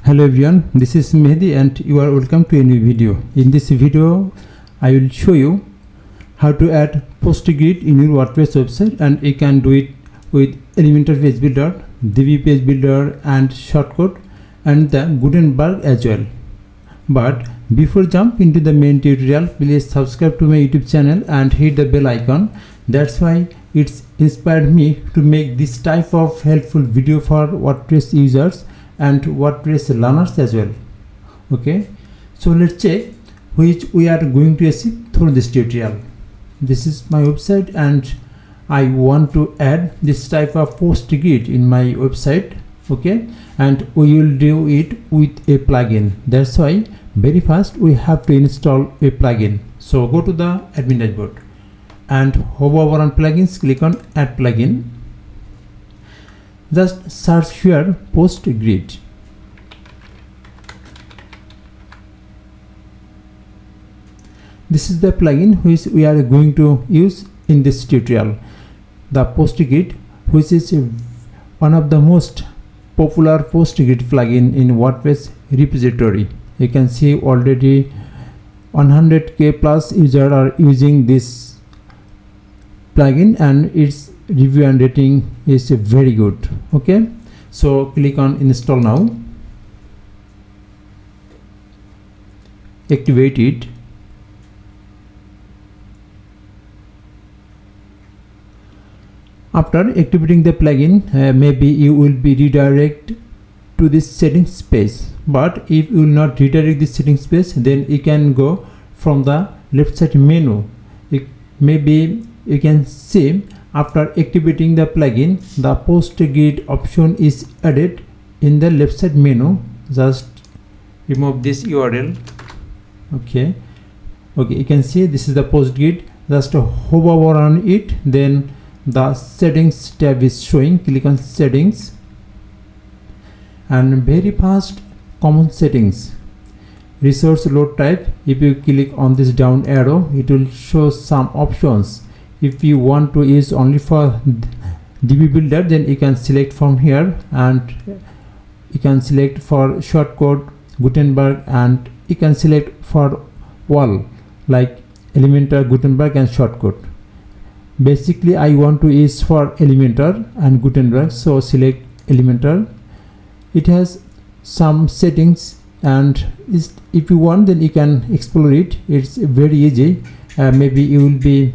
Hello everyone, this is Mehdi and you are welcome to a new video. In this video, I will show you how to add post grid in your WordPress website, and you can do it with Elementor Page Builder, DB Page Builder and shortcut and the Gutenberg as well. But before jump into the main tutorial, please subscribe to my YouTube channel and hit the bell icon. That's why it's inspired me to make this type of helpful video for WordPress users and WordPress learners as well. Okay, so let's check which we are going to achieve through this tutorial. This is my website and I want to add this type of post grid in my website. Okay, and we will do it with a plugin. That's why very fast we have to install a plugin. So go to the admin dashboard and hover over on plugins, click on add plugin. Just search here post grid. This is the plugin which we are going to use in this tutorial. The post grid, which is one of the most popular post grid plugin in WordPress repository. You can see already 100k plus users are using this plugin and its review and rating is very good. Okay, so click on install now, activate it. After activating the plugin, maybe you will be redirected to this settings page, but if you will not redirect this settings page, then you can go from the left side menu. Maybe you can see after activating the plugin, the post grid option is added in the left side menu. Just remove this URL. Okay, you can see this is the post grid. Just hover over on it, then the settings tab is showing. Click on settings and very fast common settings, resource load type. If you click on this down arrow, it will show some options. If you want to use only for DB Builder, then you can select from here, and you can select for shortcut Gutenberg, and you can select for all like Elementor, Gutenberg and shortcut. Basically I want to use for Elementor and Gutenberg, so select Elementor. It has some settings, and if you want, then you can explore it. It's very easy. Maybe you will be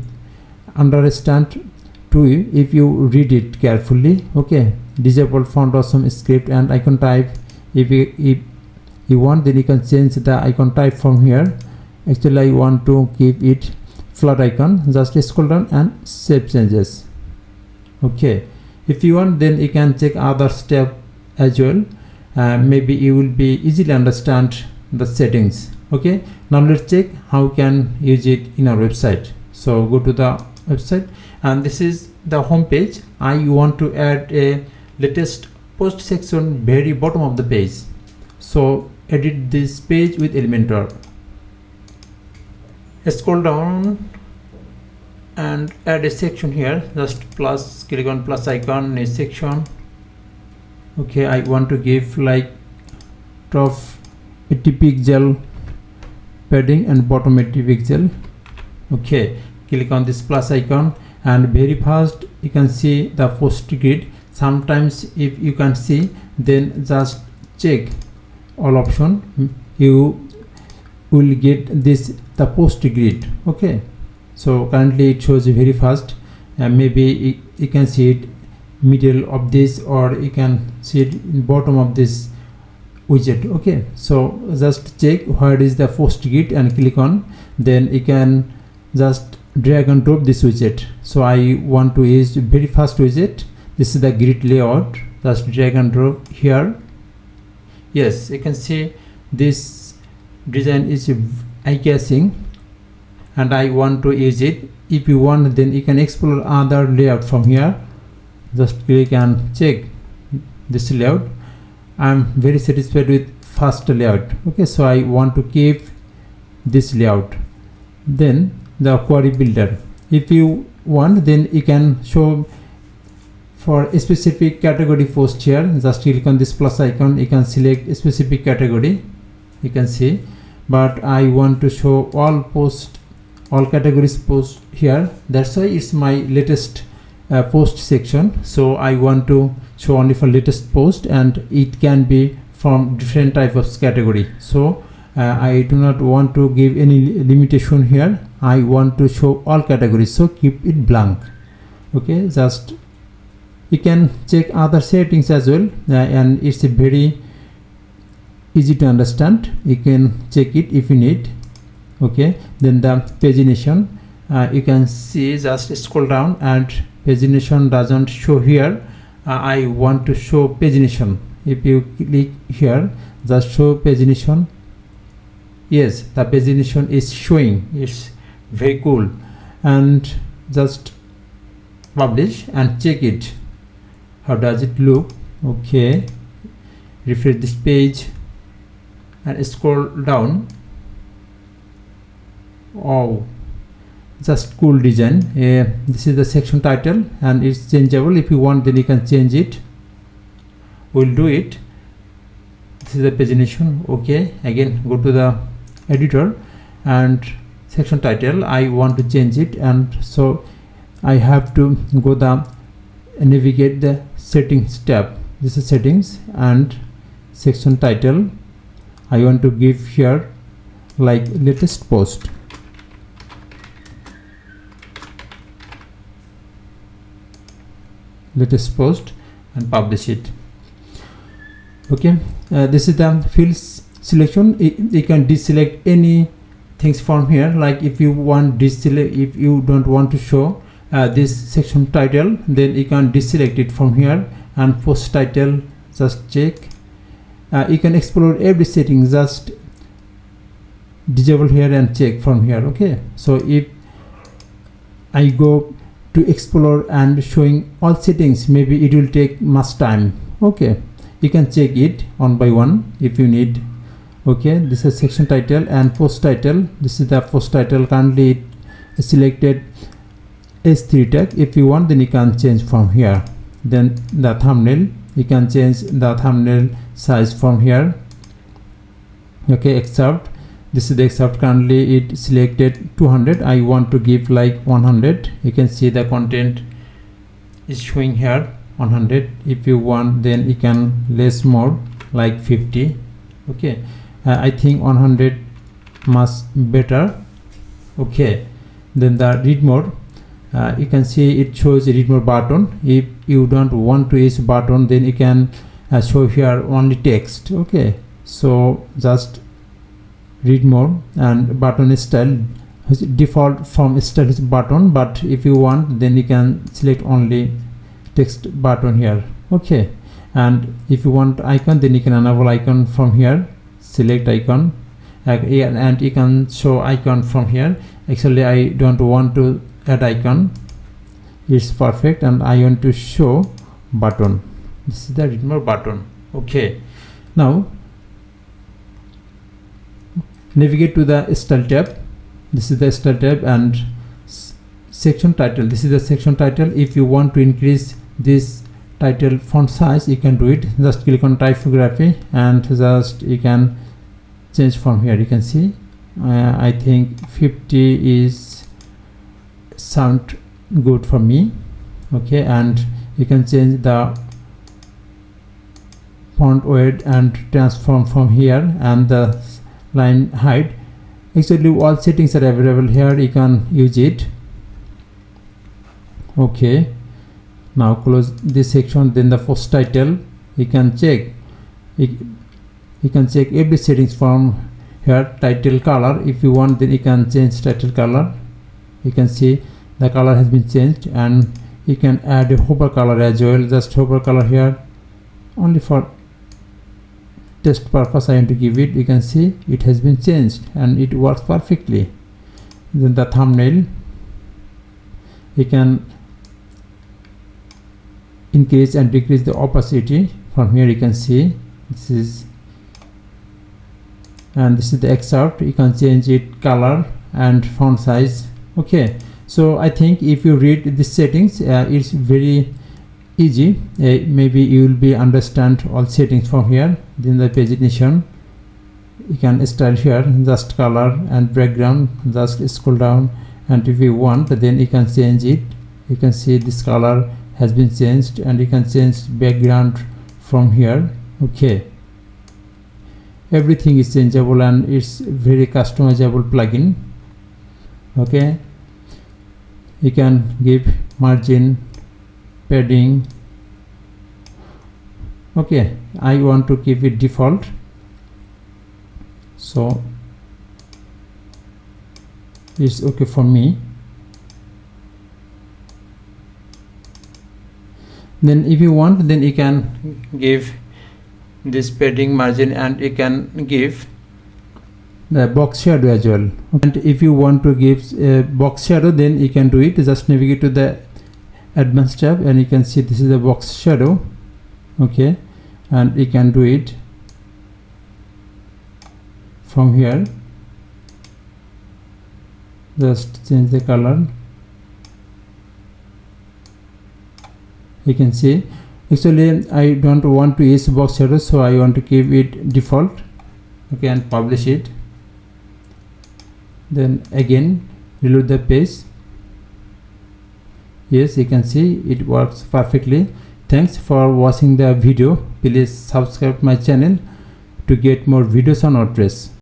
understand too if you read it carefully. Okay, disable font awesome script and icon type. If you want, then you can change the icon type from here. Actually I want to keep it flat icon. Just scroll down and save changes. Okay, if you want, then you can check other step as well. Maybe you will be easily understand the settings. Okay, now let's check how we can use it in our website. So go to the website, and this is the home page. I want to add a latest post section very bottom of the page. So edit this page with Elementor. Scroll down and add a section here. Just plus, click on plus icon, a section. Okay, I want to give like top 80 pixel padding and bottom 80 pixel. Okay, click on this plus icon and very fast you can see the post grid. Sometimes if you can see, then just check all option, you will get this the post grid. Okay, so currently it shows very fast, and maybe you can see it middle of this, or you can see it in bottom of this widget. Okay, so just check where is the post grid and click on, then you can just drag and drop this widget. So I want to use very fast widget. This is the grid layout. Just drag and drop here. Yes, you can see this design is eye-catching and I want to use it. If you want, then you can explore other layout from here. Just click and check this layout. I'm very satisfied with fast layout. Okay, so I want to keep this layout. Then the query builder, if you want, then you can show for a specific category post here, just click on this plus icon, you can select a specific category, you can see, but I want to show all categories post here, that's why it's my latest post section. So I want to show only for latest post, and it can be from different type of category. So I do not want to give any limitation here, I want to show all categories, so keep it blank. Okay, just you can check other settings as well, and it's a very easy to understand, you can check it if you need. Okay, then the pagination, you can see, just scroll down and pagination doesn't show here. I want to show pagination. If you click here, just show pagination. Yes, the pagination is showing, it's very cool. And just publish and check it, how does it look. Okay, refresh this page and scroll down. Oh, just cool design. This is the section title and it's changeable. If you want, then you can change it, we'll do it. This is the pagination. Okay, again go to the editor and section title, I want to change it, and so I have to go the navigate the settings tab. This is settings and section title, I want to give here like latest post. Latest post and publish it. Okay, this is the fields selection. You can deselect any things from here, like if you want deselect, if you don't want to show this section title, then you can deselect it from here, and post title just check. You can explore every setting, just disable here and check from here. Okay, so if I go to explore and showing all settings, maybe it will take much time. Okay, you can check it one by one if you need. Okay, this is section title and post title. This is the post title, currently it selected S3 tag. If you want, then you can change from here. Then the thumbnail, you can change the thumbnail size from here. Okay, excerpt, this is the excerpt, currently it selected 200, I want to give like 100. You can see the content is showing here 100. If you want, then you can less more like 50. Okay, I think 100 much better. Okay, then the read more, you can see it shows a read more button. If you don't want to use button, then you can show here only text. Okay, so just read more, and button style, default from style is button, but if you want, then you can select only text button here. Okay, and if you want icon, then you can enable icon from here, select icon, and you can show icon from here. Actually I don't want to add icon, it's perfect, and I want to show button. This is the read more button. Okay, now navigate to the style tab. This is the style tab and section title. This is the section title. If you want to increase this title font size, you can do it. Just click on typography and just you can change from here. You can see I think 50 is sound good for me. Okay, and you can change the font weight and transform from here, and the line height. Actually all settings are available here, you can use it. Okay, now close this section. Then the post title, you can check, you can check every settings from here. Title color, if you want, then you can change title color. You can see the color has been changed, and you can add a hover color as well. Just hover color here, only for test purpose I want to give it. You can see it has been changed and it works perfectly. Then the thumbnail, you can increase and decrease the opacity from here. You can see this is, and this is the excerpt. You can change it color and font size. Okay, so I think if you read the settings, it's very easy. Maybe you will be understand all settings from here. Then the pagination, you can style here, just color and background, just scroll down, and if you want then you can change it. You can see this color has been changed, and you can change background from here. Okay, everything is changeable and it's very customizable plugin. Okay, you can give margin, padding. Okay, I want to keep it default, so it's okay for me. Then if you want, then you can give this padding, margin, and you can give the box shadow as well. And if you want to give a box shadow, then you can do it. Just navigate to the advanced tab, and you can see this is the box shadow. Okay, and you can do it from here. Just change the color. You can see, actually I don't want to use box shadow, so I want to keep it default. Okay, and publish it. Then again reload the page. Yes, you can see it works perfectly. Thanks for watching the video. Please subscribe my channel to get more videos on WordPress.